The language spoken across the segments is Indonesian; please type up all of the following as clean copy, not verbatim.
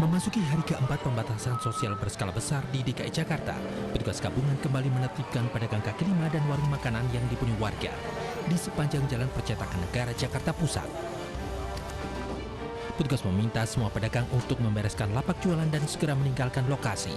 Memasuki hari keempat pembatasan sosial berskala besar di DKI Jakarta, petugas gabungan kembali menertibkan pedagang kaki lima dan warung makanan yang dipenuhi warga di sepanjang Jalan Percetakan Negara Jakarta Pusat. Petugas meminta semua pedagang untuk membereskan lapak jualan dan segera meninggalkan lokasi.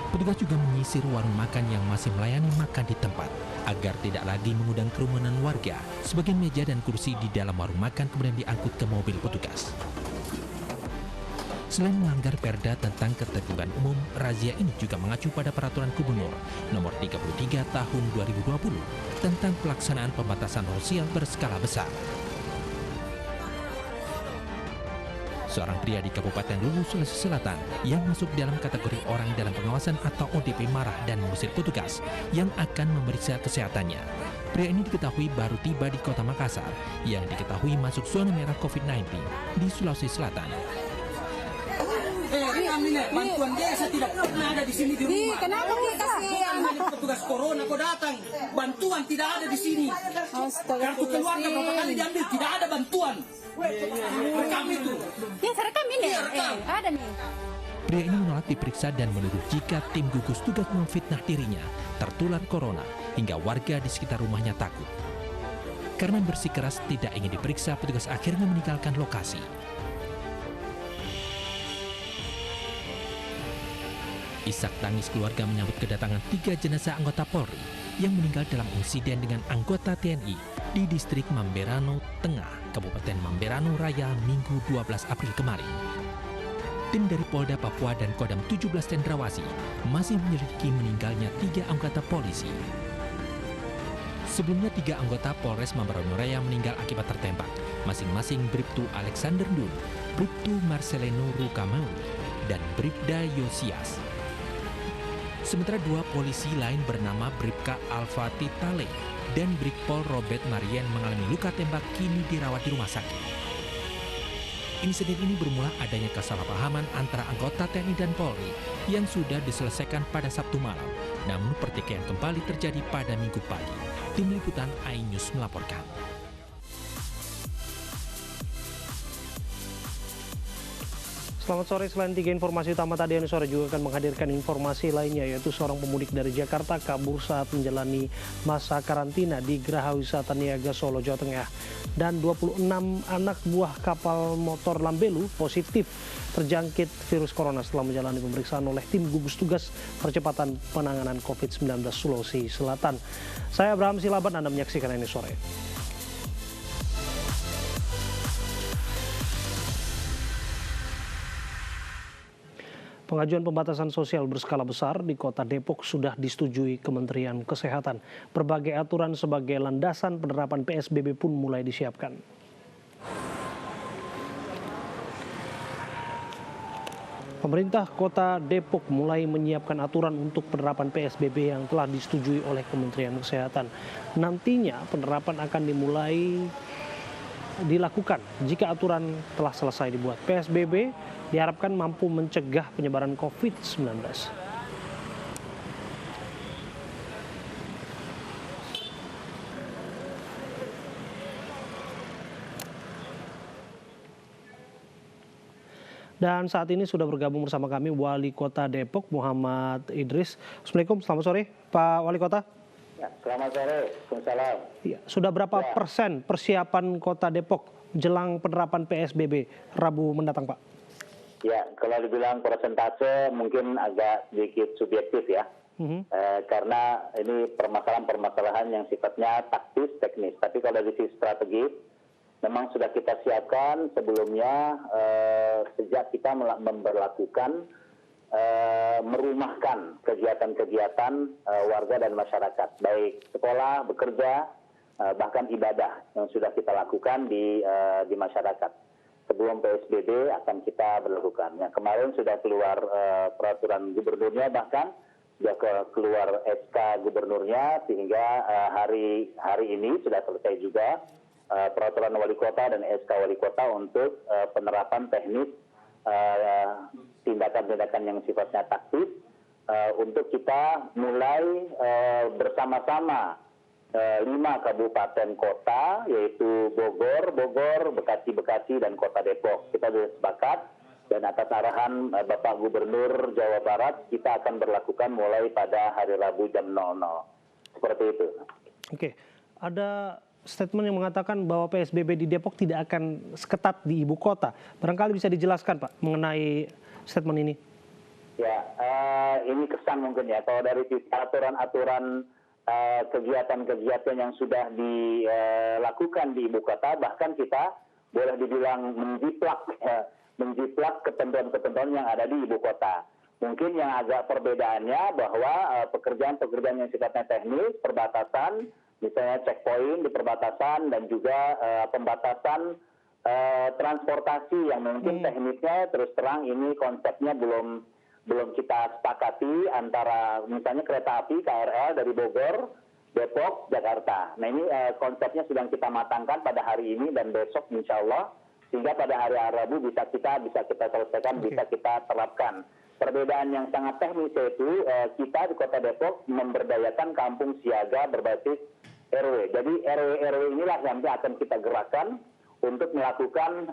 Petugas juga menyisir warung makan yang masih melayani makan di tempat agar tidak lagi mengundang kerumunan warga. Sebagian meja dan kursi di dalam warung makan kemudian diangkut ke mobil petugas. Selain melanggar perda tentang ketertiban umum, razia ini juga mengacu pada Peraturan Gubernur Nomor 33 Tahun 2020 tentang pelaksanaan pembatasan sosial berskala besar. Seorang pria di Kabupaten Luwu, Sulawesi Selatan yang masuk dalam kategori orang dalam pengawasan atau ODP marah dan mengusir petugas yang akan memeriksa kesehatannya. Pria ini diketahui baru tiba di Kota Makassar yang diketahui masuk zona merah COVID-19 di Sulawesi Selatan. Bantuan desa tidak pernah ada di sini di rumah. Kenapa kita kasihan? Petugas corona kau datang, bantuan tidak ada di sini. Kartu keluarga berapa kali diambil, tidak ada bantuan. Rekam itu. Ya, rekam ini. Ada nih. Pria ini menolak diperiksa dan menuduh jika tim gugus tugas memfitnah dirinya tertular corona hingga warga di sekitar rumahnya takut. Karena bersikeras tidak ingin diperiksa, petugas akhirnya meninggalkan lokasi. Isak tangis keluarga menyambut kedatangan 3 jenazah anggota Polri yang meninggal dalam insiden dengan anggota TNI di distrik Mamberano Tengah, Kabupaten Mamberano Raya, Minggu 12 April kemarin. Tim dari Polda Papua dan Kodam 17 Cendrawasih masih menyelidiki meninggalnya 3 anggota polisi. Sebelumnya 3 anggota Polres Mamberano Raya meninggal akibat tertembak, masing-masing Bribtu Alexander Dun, Bribtu Marcelino Rukamawi, dan Bribda Yosias. Sementara 2 polisi lain bernama Bribka Alfati Tale dan Brigpol Robert Marien mengalami luka tembak kini dirawat di rumah sakit. Insiden ini bermula adanya kesalahpahaman antara anggota TNI dan Polri yang sudah diselesaikan pada Sabtu malam. Namun pertikaian kembali terjadi pada Minggu pagi. Tim Liputan iNews melaporkan. Selamat sore, selain 3 informasi utama tadi, Anu Sore juga akan menghadirkan informasi lainnya, yaitu seorang pemudik dari Jakarta kabur saat menjalani masa karantina di Geraha Wisata Niaga Solo, Jawa Tengah. Dan 26 anak buah kapal motor Lambelu positif terjangkit virus corona setelah menjalani pemeriksaan oleh tim gugus tugas percepatan penanganan COVID-19 Sulawesi Selatan. Saya Abraham Silaban, Anda menyaksikan Anu Sore. Pengajuan pembatasan sosial berskala besar di Kota Depok sudah disetujui Kementerian Kesehatan. Berbagai aturan sebagai landasan penerapan PSBB pun mulai disiapkan. Pemerintah Kota Depok mulai menyiapkan aturan untuk penerapan PSBB yang telah disetujui oleh Kementerian Kesehatan. Nantinya penerapan akan dilakukan jika aturan telah selesai dibuat. PSBB diharapkan mampu mencegah penyebaran COVID-19. Dan saat ini sudah bergabung bersama kami Wali Kota Depok, Muhammad Idris. Assalamualaikum, selamat sore Pak Wali Kota. Ya, selamat sore, Waalaikumsalam. Ya, sudah berapa persen persiapan Kota Depok jelang penerapan PSBB Rabu mendatang, Pak? Ya, kalau dibilang persentase mungkin agak sedikit subjektif ya. Karena ini permasalahan-permasalahan yang sifatnya taktis, teknis. Tapi kalau dari sisi strategis, memang sudah kita siapkan sebelumnya sejak kita memberlakukan merumahkan kegiatan-kegiatan warga dan masyarakat, baik sekolah, bekerja, bahkan ibadah yang sudah kita lakukan di masyarakat. Sebelum PSBB akan kita berlakukan. Ya, kemarin sudah keluar peraturan gubernurnya, bahkan sudah keluar SK gubernurnya, sehingga hari ini sudah selesai juga peraturan wali kota dan SK wali kota untuk penerapan teknis tindakan-tindakan yang sifatnya taktis untuk kita mulai bersama-sama 5 kabupaten kota, yaitu Bogor, Bekasi, dan Kota Depok. Kita sudah sepakat, dan atas arahan Bapak Gubernur Jawa Barat, kita akan berlakukan mulai pada hari Rabu jam 00. Seperti itu. Oke, ada statement yang mengatakan bahwa PSBB di Depok tidak akan seketat di ibu kota. Barangkali bisa dijelaskan Pak mengenai statement ini. Ya, ini kesan mungkin ya. Kalau dari aturan-aturan kegiatan-kegiatan yang sudah dilakukan di ibu kota, bahkan kita boleh dibilang menjiplak ketentuan-ketentuan yang ada di ibu kota. Mungkin yang agak perbedaannya bahwa pekerjaan-pekerjaan yang sifatnya teknis, perbatasan, misalnya checkpoint di perbatasan, dan juga pembatasan transportasi yang mungkin teknisnya terus terang ini konsepnya belum kita sepakati antara misalnya kereta api KRL dari Bogor, Depok, Jakarta. Nah ini konsepnya sedang kita matangkan pada hari ini dan besok insya Allah, sehingga pada hari Rabu bisa kita selesaikan, bisa kita terapkan. Perbedaan yang sangat teknis yaitu kita di Kota Depok memberdayakan kampung siaga berbasis RW. Jadi RW inilah yang akan kita gerakkan untuk melakukan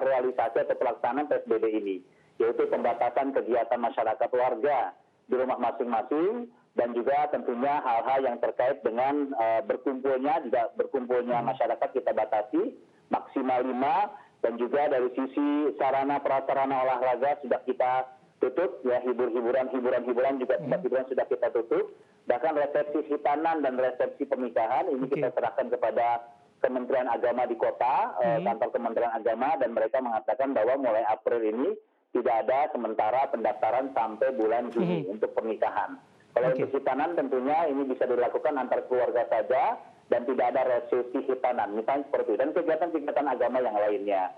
realisasi atau pelaksanaan PSBB ini, yaitu pembatasan kegiatan masyarakat warga di rumah masing-masing, dan juga tentunya hal-hal yang terkait dengan berkumpulnya masyarakat kita batasi maksimal 5, dan juga dari sisi sarana prasarana olahraga sudah kita tutup, ya, hiburan juga tempat hiburan sudah kita tutup. Bahkan resepsi hitanan dan resepsi pernikahan ini kita serahkan kepada Kementerian Agama di kota, kantor Kementerian Agama, dan mereka mengatakan bahwa mulai April ini tidak ada sementara pendaftaran sampai bulan Juni untuk pernikahan. Kalau untuk hitanan tentunya ini bisa dilakukan antar keluarga saja dan tidak ada resepsi hitanan, misalnya seperti itu. Dan kegiatan-kegiatan agama yang lainnya.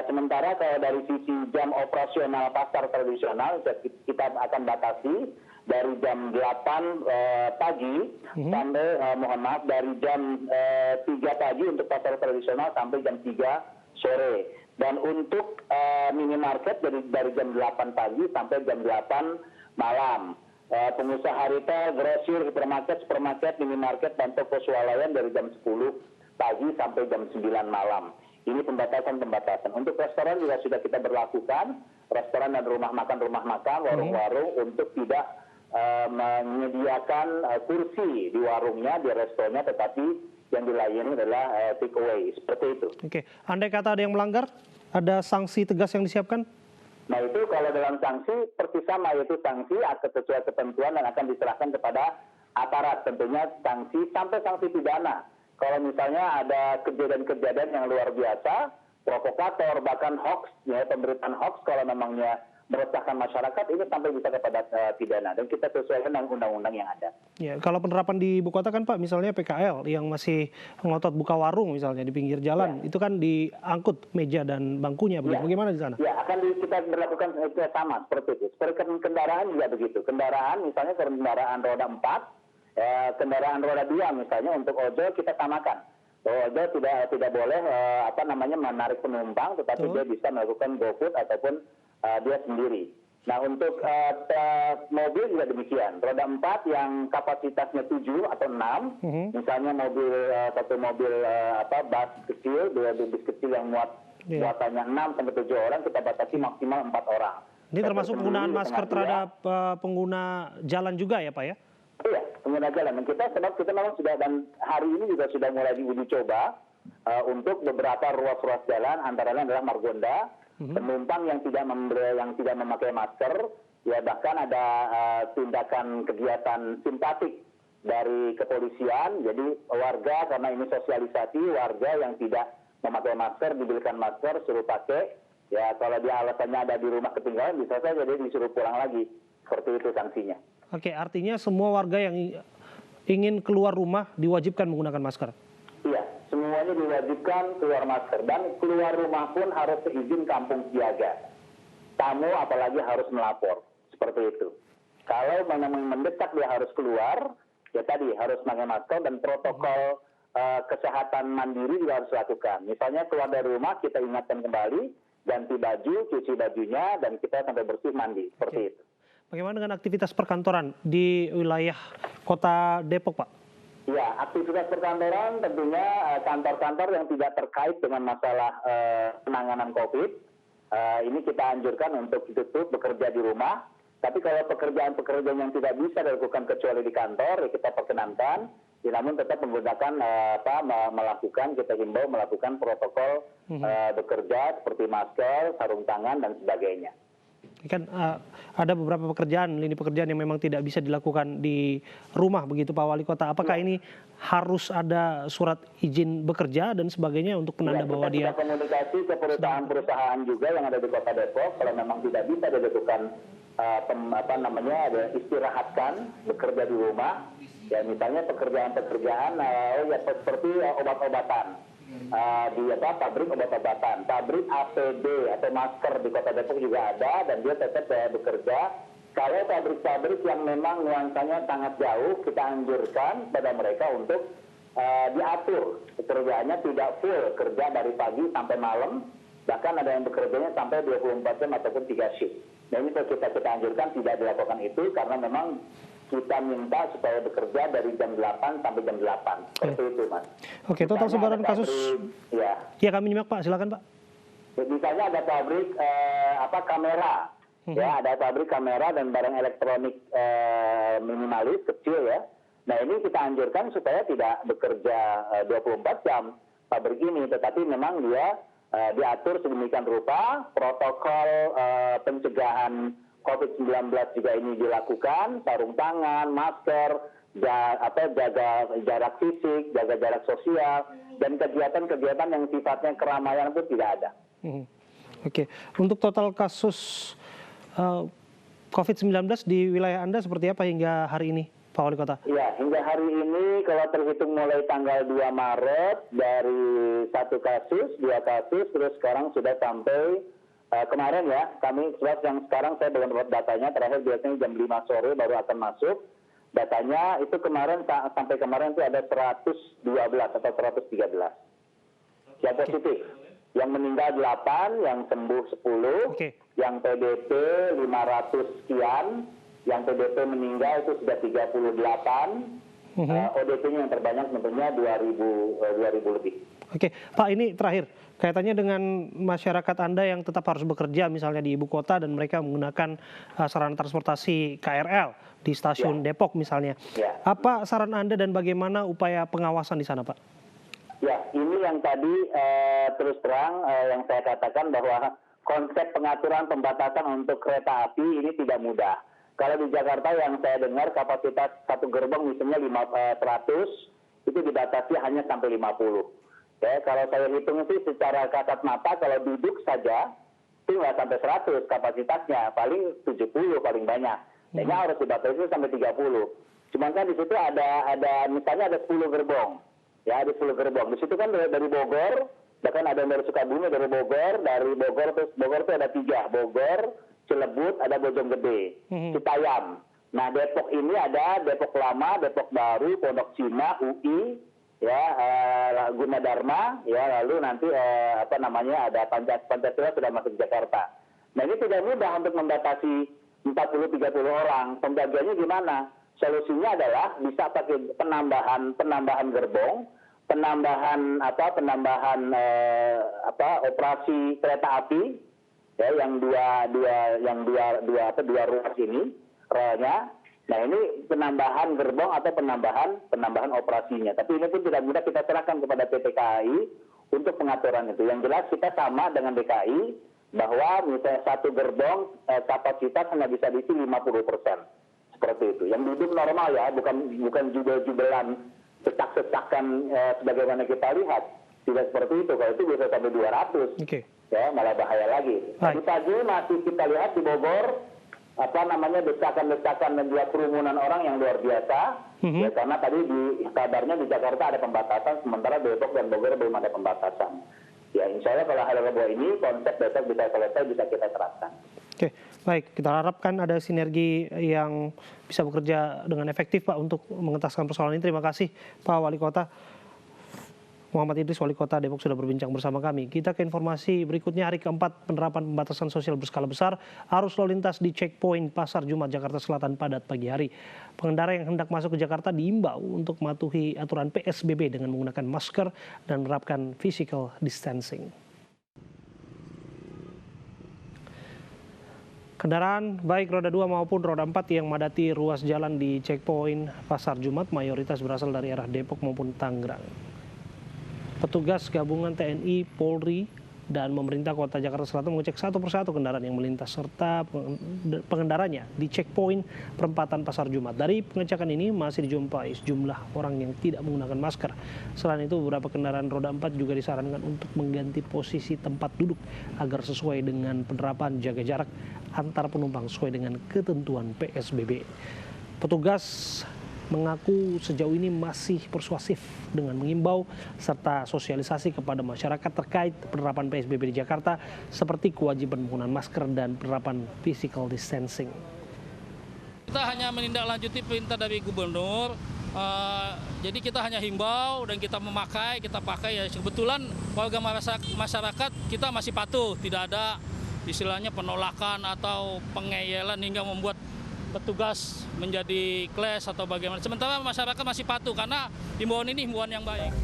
Sementara kalau dari sisi jam operasional pasar tradisional, kita akan batasi dari jam 8 pagi sampai, dari jam 3 pagi untuk pasar tradisional sampai jam 3 sore. Dan untuk minimarket dari jam 8 pagi sampai jam 8 malam. Pengusaha retail, grosir, supermarket, minimarket, dan toko swalayan dari jam 10 pagi sampai jam 9 malam. Ini pembatasan. Untuk restoran juga sudah kita berlakukan, restoran dan rumah makan, warung-warung, untuk tidak menyediakan kursi di warungnya, di restorannya, tetapi yang dilayani adalah take away, seperti itu. Oke, andai kata ada yang melanggar, ada sanksi tegas yang disiapkan? Nah itu kalau dalam sanksi persis sama, yaitu sanksi sesuai ketentuan dan akan diserahkan kepada aparat, tentunya sanksi sampai sanksi pidana. Kalau misalnya ada kejadian-kejadian yang luar biasa, provokator, bahkan hoax, ya, pemberitaan hoax kalau memangnya meresahkan masyarakat, ini sampai bisa kepada pidana, dan kita sesuaikan dengan undang-undang yang ada. Ya, kalau penerapan di ibu kota kan Pak, misalnya PKL yang masih ngotot buka warung misalnya di pinggir jalan, itu kan diangkut meja dan bangkunya, bagaimana di sana? Ya, kita berlakukan sama seperti itu. Seperti kendaraan juga begitu. Kendaraan, misalnya kendaraan roda 4, kendaraan roda 2 misalnya untuk ojol kita samakan. Ojol tidak boleh menarik penumpang, tetapi dia bisa melakukan GoFood ataupun dia sendiri. Nah untuk mobil juga demikian. Roda 4 yang kapasitasnya 7 atau 6, misalnya satu mobil bus kecil, 2 bis kecil yang muatannya 6 sampai 7 orang, kita batasi maksimal 4 orang. Ini termasuk penggunaan masker terhadap pengguna jalan juga ya Pak ya? Iya, pengguna jalan. Dan kita memang sudah, dan hari ini juga sudah mulai diuji coba untuk beberapa ruas-ruas jalan, antara lain adalah Margonda. Penumpang yang tidak memakai masker, ya bahkan ada tindakan kegiatan simpatik dari kepolisian. Jadi warga, karena ini sosialisasi, warga yang tidak memakai masker diberikan masker, suruh pakai. Ya kalau dia alasannya ada di rumah ketinggalan, bisa saja dia disuruh pulang lagi. Seperti itu sanksinya. Oke, artinya semua warga yang ingin keluar rumah diwajibkan menggunakan masker? Iya, semuanya diwajibkan keluar masker, dan keluar rumah pun harus seizin kampung siaga. Tamu apalagi harus melapor, seperti itu. Kalau memang mendesak dia harus keluar, ya tadi harus pakai masker, dan protokol kesehatan mandiri juga harus dilakukan. Misalnya keluar dari rumah kita ingatkan kembali, ganti baju, cuci bajunya, dan kita sampai bersih mandi, seperti itu. Bagaimana dengan aktivitas perkantoran di wilayah Kota Depok, Pak? Ya, aktivitas perkantoran tentunya kantor-kantor yang tidak terkait dengan masalah penanganan COVID, ini kita anjurkan untuk ditutup, bekerja di rumah. Tapi kalau pekerjaan-pekerjaan yang tidak bisa dilakukan kecuali di kantor, ya kita perkenankan, namun tetap menggunakan kita himbau melakukan protokol bekerja seperti masker, sarung tangan dan sebagainya. Kan ada beberapa lini pekerjaan yang memang tidak bisa dilakukan di rumah begitu Pak Wali Kota. Apakah ini harus ada surat izin bekerja dan sebagainya untuk penanda bahwa dia... Kita komunikasi ke perusahaan-perusahaan juga yang ada di Kota Depok, kalau memang tidak bisa dilakukan istirahatkan, bekerja di rumah, ya misalnya pekerjaan-pekerjaan seperti obat-obatan. Di pabrik obat-obatan, pabrik APD atau masker di Kota Depok juga ada dan dia tetap bekerja. Kalau pabrik-pabrik yang memang nuansanya sangat jauh, kita anjurkan pada mereka untuk diatur pekerjaannya tidak full kerja dari pagi sampai malam, bahkan ada yang bekerjanya sampai 24 jam ataupun 3 shift. Nah ini kita anjurkan tidak dilakukan itu karena memang kita minta supaya bekerja dari jam 8 sampai jam 8. Seperti itu, Mas. Oke, total sebaran kasus... Ya, kami nyimak, Pak. Silakan, Pak. Misalnya ada pabrik kamera. Ya, ada pabrik kamera dan barang elektronik minimalis, kecil ya. Nah, ini kita anjurkan supaya tidak bekerja 24 jam pabrik ini. Tetapi memang dia diatur sedemikian rupa, protokol pencegahan COVID-19 juga ini dilakukan, sarung tangan, masker, jaga jarak fisik, jaga jarak sosial, dan kegiatan-kegiatan yang sifatnya keramaian pun tidak ada. Oke, untuk total kasus COVID-19 di wilayah Anda seperti apa hingga hari ini, Pak Wali Kota? Ya, hingga hari ini kalau terhitung mulai tanggal 2 Maret dari 1 kasus, 2 kasus, terus sekarang sudah sampai kemarin ya, kami yang sekarang saya belum dapat datanya, terakhir biasanya jam 5 sore baru akan masuk. Datanya itu kemarin, sampai kemarin itu ada 112 atau 113 yang positif. Yang meninggal 8, yang sembuh 10, yang PDP 500 sekian, yang PDP meninggal itu sudah 38, ODP-nya yang terbanyak tentunya 2.000 lebih. Oke, Pak, ini terakhir. Kaitannya dengan masyarakat Anda yang tetap harus bekerja misalnya di ibu kota dan mereka menggunakan sarana transportasi KRL di stasiun Depok misalnya. Apa saran Anda dan bagaimana upaya pengawasan di sana, Pak? Ya, ini yang tadi terus terang yang saya katakan bahwa konsep pengaturan pembatasan untuk kereta api ini tidak mudah. Kalau di Jakarta yang saya dengar kapasitas satu gerbong misalnya 100, itu dibatasi hanya sampai 50. Ya, kalau saya hitung sih secara kasat mata kalau duduk saja itu nggak sampai 100 kapasitasnya, paling 70 paling banyak. Ini harus dibatasi sampai 30. Cuman kan di situ ada misalnya ada 10 gerbong. Ya, ada 10 gerbong. Di situ kan dari Bogor, bahkan ada yang dari Sukabumi, dari Bogor terus Bogor itu ada 3, Bogor, Cilebut, ada Bojonggede, Citayam. Nah, Depok ini ada Depok Lama, Depok Baru, Pondok Cina, UI, ya Gunadarma, ya lalu nanti ada Pancasila sudah masuk Jakarta. Nah, ini tidak mudah untuk membatasi 40-30 orang. Pembagiannya gimana? Solusinya adalah bisa pakai penambahan gerbong, penambahan operasi kereta api, ya yang dua ruas ini relnya. Nah, ini penambahan gerbong atau penambahan operasinya. Tapi ini pun tidak mudah, kita serahkan kepada PT KAI untuk pengaturan itu. Yang jelas kita sama dengan DKI bahwa misalnya satu gerbong kapasitas hanya bisa diisi 50%. Seperti itu. Yang duduk normal ya, bukan jubel-jubelan sesak-sesakan sebagaimana kita lihat. Tidak seperti itu. Kalau itu bisa sampai 200. Ya, malah bahaya lagi. Tadi pagi masih kita lihat di Bogor desakan-desakan dan juga kerumunan orang yang luar biasa. Ya, karena tadi kabarnya di Jakarta ada pembatasan, sementara Depok dan Bogor belum ada pembatasan. Ya, insya Allah kalau hari Rabu ini konsep besok bisa selesai, bisa kita terapkan. Oke, baik. Kita harapkan ada sinergi yang bisa bekerja dengan efektif, Pak, untuk mengentaskan persoalan ini. Terima kasih, Pak Wali Kota. Muhammad Idris, Wali Kota Depok, sudah berbincang bersama kami. Kita ke informasi berikutnya. Hari keempat penerapan pembatasan sosial berskala besar, arus lalu lintas di checkpoint Pasar Jumat Jakarta Selatan padat pagi hari. Pengendara yang hendak masuk ke Jakarta diimbau untuk mematuhi aturan PSBB dengan menggunakan masker dan menerapkan physical distancing. Kendaraan baik roda 2 maupun roda 4 yang madati ruas jalan di checkpoint Pasar Jumat mayoritas berasal dari arah Depok maupun Tangerang. Petugas gabungan TNI, Polri, dan pemerintah Kota Jakarta Selatan mengecek satu persatu kendaraan yang melintas serta pengendaranya di checkpoint perempatan Pasar Jumat. Dari pengecekan ini masih dijumpai sejumlah orang yang tidak menggunakan masker. Selain itu, beberapa kendaraan roda 4 juga disarankan untuk mengganti posisi tempat duduk agar sesuai dengan penerapan jaga jarak antar penumpang sesuai dengan ketentuan PSBB. Petugas mengaku sejauh ini masih persuasif dengan mengimbau serta sosialisasi kepada masyarakat terkait penerapan PSBB di Jakarta seperti kewajiban penggunaan masker dan penerapan physical distancing. Kita hanya menindaklanjuti perintah dari gubernur, jadi kita hanya himbau dan kita pakai ya. Kebetulan warga masyarakat kita masih patuh, tidak ada istilahnya penolakan atau pengeyelan hingga membuat petugas menjadi clash atau bagaimana. Sementara masyarakat masih patuh karena himbauan ini himbauan yang baik.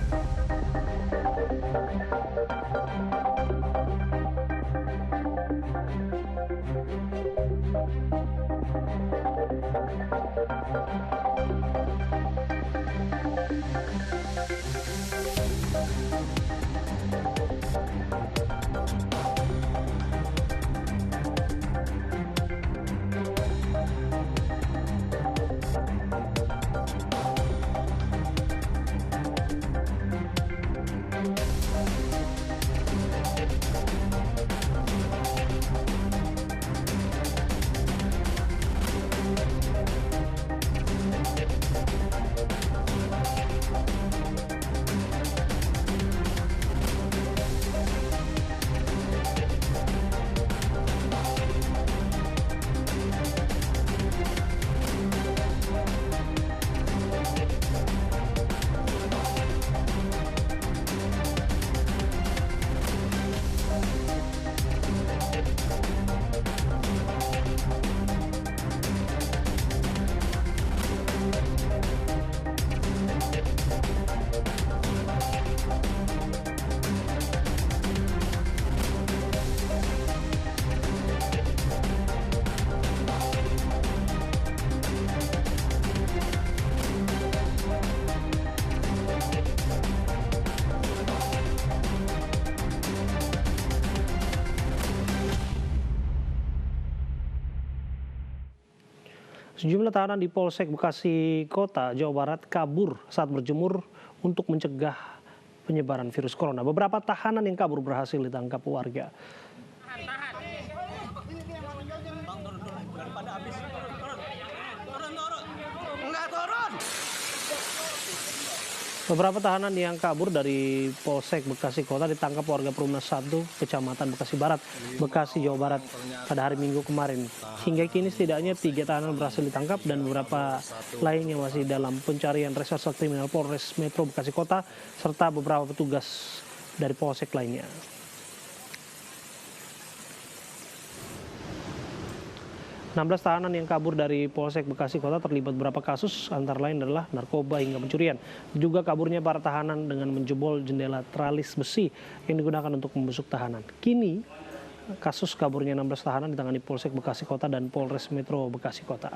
Sejumlah tahanan di Polsek Bekasi Kota, Jawa Barat kabur saat berjemur untuk mencegah penyebaran virus corona. Beberapa tahanan yang kabur berhasil ditangkap warga. Beberapa tahanan yang kabur dari Polsek Bekasi Kota ditangkap warga Perumnas 1, Kecamatan Bekasi Barat, Bekasi, Jawa Barat pada hari Minggu kemarin. Hingga kini setidaknya 3 tahanan berhasil ditangkap dan beberapa lainnya masih dalam pencarian Reserse Kriminal Polres Metro Bekasi Kota serta beberapa petugas dari Polsek lainnya. 16 tahanan yang kabur dari Polsek Bekasi Kota terlibat beberapa kasus, antara lain adalah narkoba hingga pencurian. Juga kaburnya para tahanan dengan menjebol jendela tralis besi yang digunakan untuk membusuk tahanan. Kini, kasus kaburnya 16 tahanan ditangani Polsek Bekasi Kota dan Polres Metro Bekasi Kota.